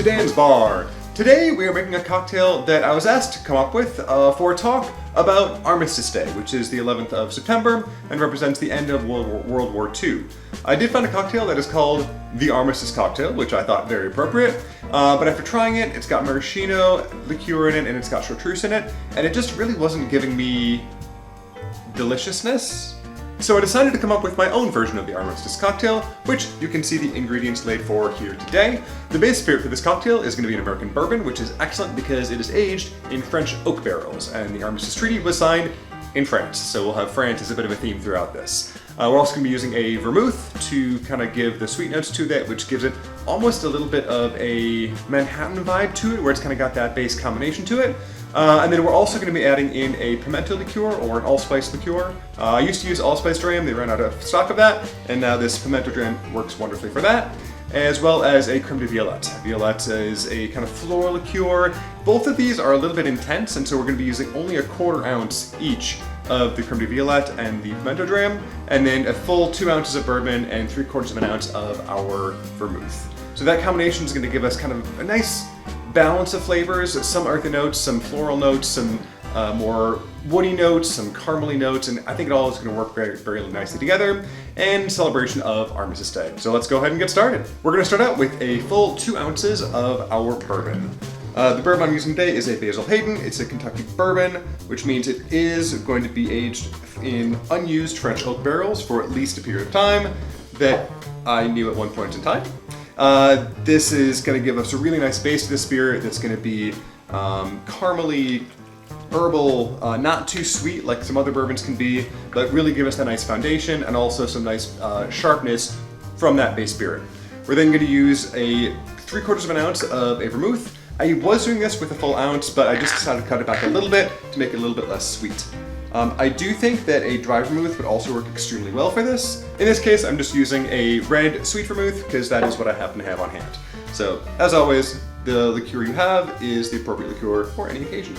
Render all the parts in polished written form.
to Dan's Bar. Today we are making a cocktail that I was asked to come up with for a talk about Armistice Day, which is the 11th of September and represents the end of World War II. I did find a cocktail that is called the Armistice Cocktail, which I thought very appropriate, but after trying it, it's got maraschino liqueur in it and it's got chartreuse in it, and it just really wasn't giving me deliciousness. So I decided to come up with my own version of the Armistice Cocktail, which you can see the ingredients laid for here today. The base spirit for this cocktail is going to be an American bourbon, which is excellent because it is aged in French oak barrels, and the Armistice Treaty was signed in France, so we'll have France as a bit of a theme throughout this. We're also going to be using a vermouth to kind of give the sweet notes to that, which gives it almost a little bit of a Manhattan vibe to it, where it's kind of got that base combination to it. And then we're also going to be adding in a Pimento liqueur or an Allspice liqueur. I used to use Allspice Dram, they ran out of stock of that, and now this Pimento Dram works wonderfully for that, as well as a Creme de Violette. Violette is a kind of floral liqueur. Both of these are a little bit intense, and so we're going to be using only a 1/4 ounce each of the Creme de Violette and the Pimento Dram, and then a full 2 ounces of bourbon and 3/4 of an ounce of our vermouth. So that combination is going to give us kind of a nice balance of flavors, some earthy notes, some floral notes, some more woody notes, some caramely notes, and I think it all is going to work very, very nicely together in celebration of Armistice Day. So let's go ahead and get started. We're going to start out with a full 2 ounces of our bourbon. The bourbon I'm using today is a Basil Hayden. It's a Kentucky bourbon, which means it is going to be aged in unused French oak barrels for at least a period of time that I knew at one point in time. This is going to give us a really nice base to the spirit that's going to be caramely, herbal, not too sweet like some other bourbons can be, but really give us a nice foundation and also some nice sharpness from that base spirit. We're then going to use a 3/4 of an ounce of a vermouth. I was doing this with a full ounce, but I just decided to cut it back a little bit to make it a little bit less sweet. I do think that a dry vermouth would also work extremely well for this. In this case, I'm just using a red sweet vermouth because that is what I happen to have on hand. So, as always, the liqueur you have is the appropriate liqueur for any occasion.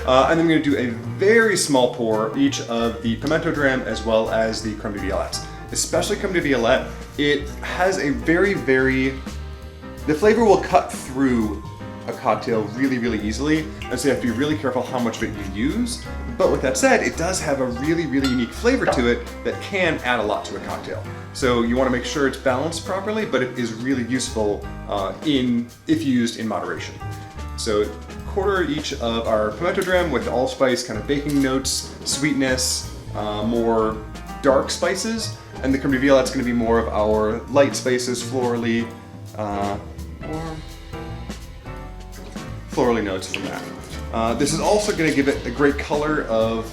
And then I'm going to do a very small pour each of the Pimento Dram as well as the Creme de Violette. Especially Creme de Violette, it has a the flavor will cut through a cocktail really, really easily, and so you have to be really careful how much of it you use. But with that said, it does have a really, really unique flavor to it that can add a lot to a cocktail. So you want to make sure it's balanced properly, but it is really useful if used in moderation. So 1/4 each of our Pimento Dram with allspice, kind of baking notes, sweetness, more dark spices, and the Creme de Violette is going to be more of our light spices, florally notes from that. This is also going to give it a great color of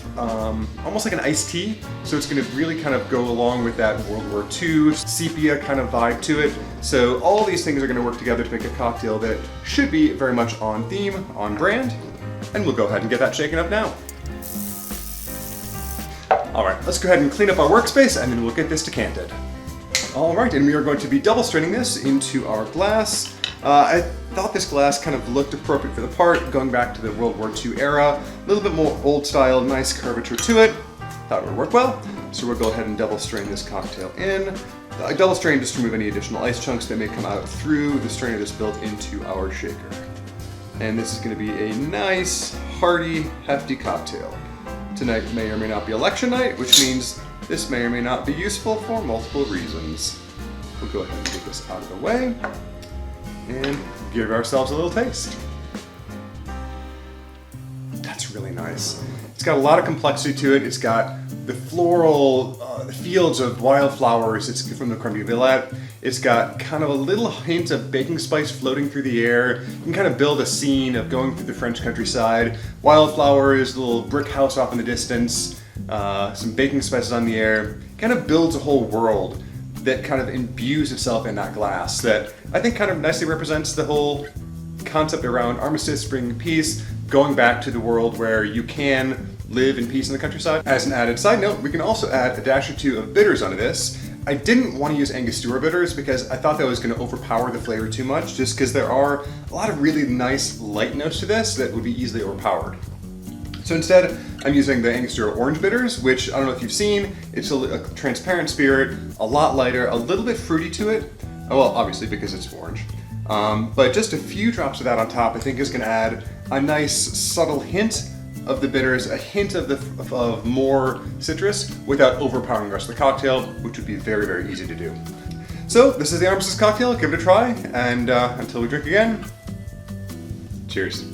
almost like an iced tea, so it's going to really kind of go along with that World War II sepia kind of vibe to it. So all these things are going to work together to make a cocktail that should be very much on theme, on brand, and we'll go ahead and get that shaken up now. Alright, let's go ahead and clean up our workspace and then we'll get this decanted. Alright, and we are going to be double straining this into our glass. I thought this glass kind of looked appropriate for the part, going back to the World War II era. A little bit more old style, nice curvature to it. Thought it would work well. So we'll go ahead and double strain this cocktail in. I double strain just to remove any additional ice chunks that may come out through the strainer that's built into our shaker. And this is going to be a nice, hearty, hefty cocktail. Tonight may or may not be election night, which means this may or may not be useful for multiple reasons. We'll go ahead and get this out of the way and give ourselves a little taste. That's really nice. It's got a lot of complexity to it. It's got the floral, the fields of wildflowers. It's from the Creme de Violette. It's got kind of a little hint of baking spice floating through the air. You can kind of build a scene of going through the French countryside. Wildflowers, a little brick house off in the distance, some baking spices on the air. Kind of builds a whole world that kind of imbues itself in that glass that I think kind of nicely represents the whole concept around armistice, bringing peace, going back to the world where you can live in peace in the countryside. As an added side note, we can also add a dash or two of bitters onto this. I didn't want to use Angostura bitters because I thought that was going to overpower the flavor too much, just because there are a lot of really nice light notes to this that would be easily overpowered. So instead, I'm using the Angostura orange bitters, which I don't know if you've seen. It's a transparent spirit, a lot lighter, a little bit fruity to it. Well, obviously because it's orange. But just a few drops of that on top I think is going to add a nice subtle hint of the bitters, a hint of more citrus without overpowering the rest of the cocktail, which would be very, very easy to do. So this is the Armistice Cocktail, give it a try, and until we drink again, cheers.